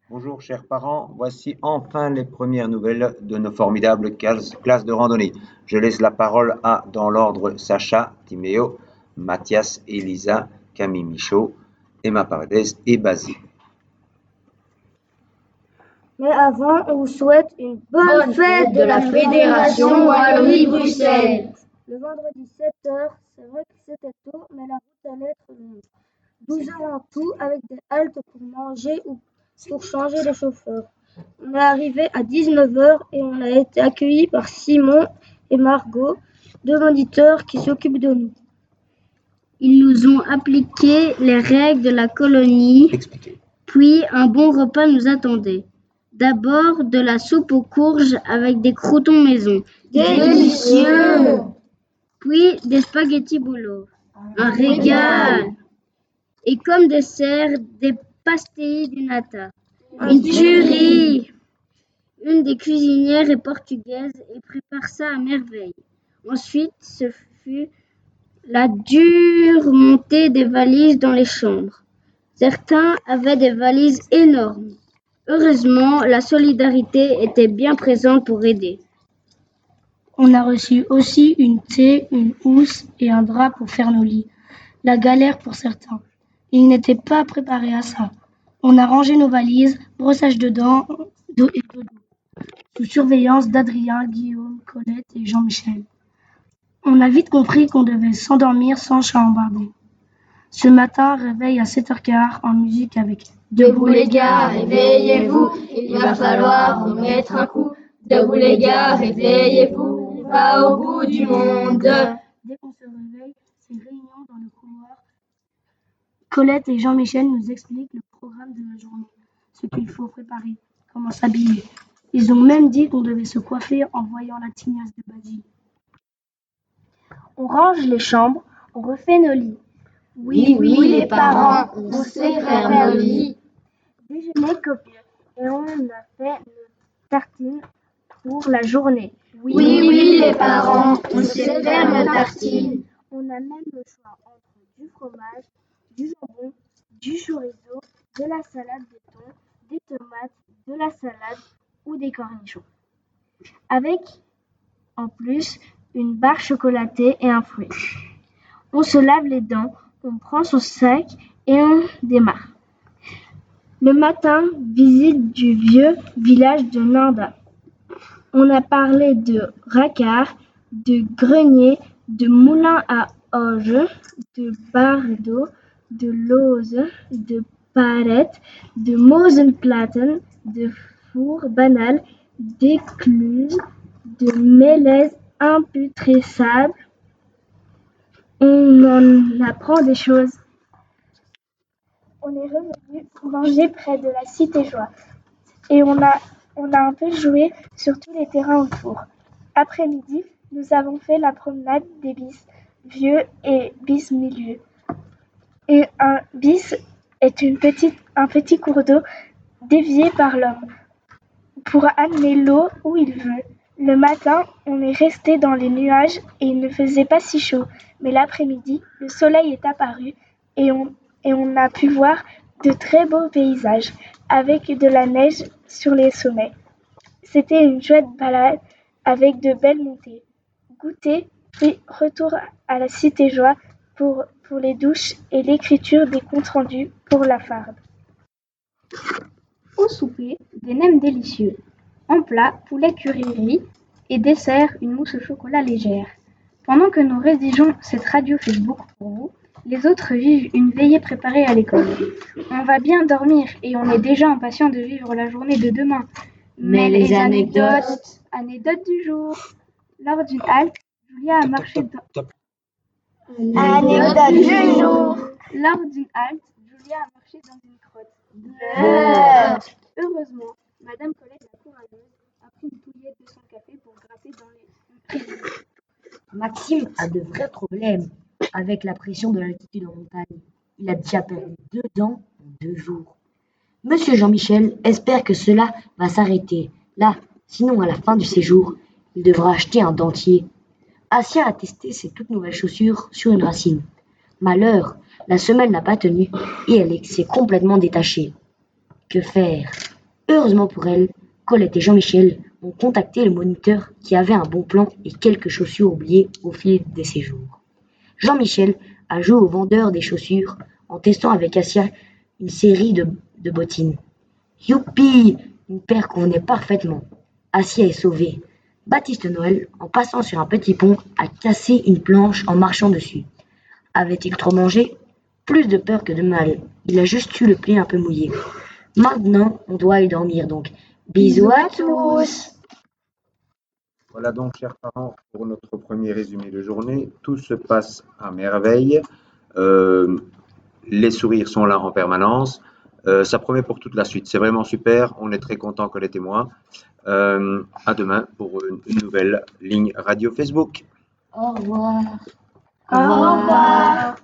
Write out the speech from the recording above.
Bonjour chers parents, voici enfin les premières nouvelles de nos formidables classes de randonnée. Je laisse la parole à, dans l'ordre, Sacha, Timéo, Mathias, Elisa, Camille Michaud, Emma Paredes et Basile. Mais avant, on vous souhaite une bonne fête de la Fédération Wallonie-Bruxelles. Le vendredi 7h, c'est vrai que c'était tôt, mais la route allait être longue. 12 heures en tout, avec des haltes pour manger ou pour changer les chauffeurs. On est arrivé à 19h et on a été accueillis par Simon et Margot, deux moniteurs qui s'occupent de nous. Ils nous ont appliqué les règles de la colonie, puis un bon repas nous attendait. D'abord de la soupe aux courges avec des croûtons maison. Délicieux! Puis des spaghettis bolo. Un régal! Et comme dessert, des pastéis di nata. Une tuerie! Une des cuisinières est portugaise et prépare ça à merveille. Ensuite, ce fut la dure montée des valises dans les chambres. Certains avaient des valises énormes. Heureusement, la solidarité était bien présente pour aider. On a reçu aussi une thé, une housse et un drap pour faire nos lits. La galère pour certains. Ils n'étaient pas préparés à ça. On a rangé nos valises, brossage de dents, dos et dodo, sous surveillance d'Adrien, Guillaume, Colette et Jean-Michel. On a vite compris qu'on devait s'endormir sans chambarder. Ce matin, réveil à 7h15 en musique avec Debout les gars, réveillez-vous, il va falloir remettre un coup. Debout les gars, réveillez-vous, on va au bout du monde. Dès qu'on se réveille, c'est réunion dans le couloir. Colette et Jean-Michel nous expliquent le programme de la journée, ce qu'il faut préparer, comment s'habiller. Ils ont même dit qu'on devait se coiffer en voyant la tignasse de Basile. On range les chambres, on refait nos lits. Oui, les parents, on sait faire nos lits. Déjeuner copieux. Et on a fait nos tartines pour la journée. Oui, les parents, on sait faire nos tartines. On a même le choix entre du fromage, du jambon, du chorizo, de la salade de thon, des tomates, de la salade ou des cornichons. Avec, en plus, une barre chocolatée et un fruit. On se lave les dents, on prend son sac et on démarre. Le matin, visite du vieux village de Nanda. On a parlé de racard, de grenier, de moulin à orge, de bardeau, de lose, de parette, de mosenplaten, de four banal, d'écluse, de mélèze imputrescable. On en apprend des choses. On est revenu manger près de la Cité Joie et on a un peu joué sur tous les terrains autour. Après-midi, nous avons fait la promenade des bis vieux et bis milieu. Et un bis est un petit cours d'eau dévié par l'homme pour amener l'eau où il veut. Le matin, on est resté dans les nuages et il ne faisait pas si chaud. Mais l'après-midi, le soleil est apparu et on a pu voir de très beaux paysages avec de la neige sur les sommets. C'était une chouette balade avec de belles montées. Goûter, puis retour à la Cité Joie pour les douches et l'écriture des comptes rendus pour la farde. Au souper, des nems délicieux. En plat, poulet curry et dessert, une mousse au chocolat légère. Pendant que nous rédigeons cette radio Facebook pour vous, les autres vivent une veillée préparée à l'école. On va bien dormir et on est déjà impatient de vivre la journée de demain. Mais les anecdotes. Anecdote du jour. Lors d'une halte, Julia a marché dans... Anecdote du jour. Lors d'une halte, Julia a marché dans une crotte. Heureusement, Madame Colette, la courageuse, a pris une touillette de son café pour gratter dans les... Maxime a de vrais problèmes avec la pression de l'altitude en montagne. Il a déjà perdu 2 dents en 2 jours. Monsieur Jean-Michel espère que cela va s'arrêter là, sinon à la fin du séjour, il devra acheter un dentier. Assia a testé ses toutes nouvelles chaussures sur une racine. Malheur, la semelle n'a pas tenu et elle s'est complètement détachée. Que faire? Heureusement pour elle, Colette et Jean-Michel ont contacté le moniteur qui avait un bon plan et quelques chaussures oubliées au fil des séjours. Jean-Michel a joué au vendeur des chaussures en testant avec Assia une série de bottines. Youpi! Une paire convenait parfaitement. Assia est sauvée. Baptiste Noël, en passant sur un petit pont, a cassé une planche en marchant dessus. Avait-il trop mangé? Plus de peur que de mal. Il a juste eu le pied un peu mouillé. Maintenant, on doit aller dormir donc. Bisous à tous! Voilà donc, chers parents, pour notre premier résumé de journée. Tout se passe à merveille. Les sourires sont là en permanence. Ça promet pour toute la suite. C'est vraiment super. On est très contents que les témoins. À demain pour une nouvelle ligne radio Facebook. Au revoir. Au revoir.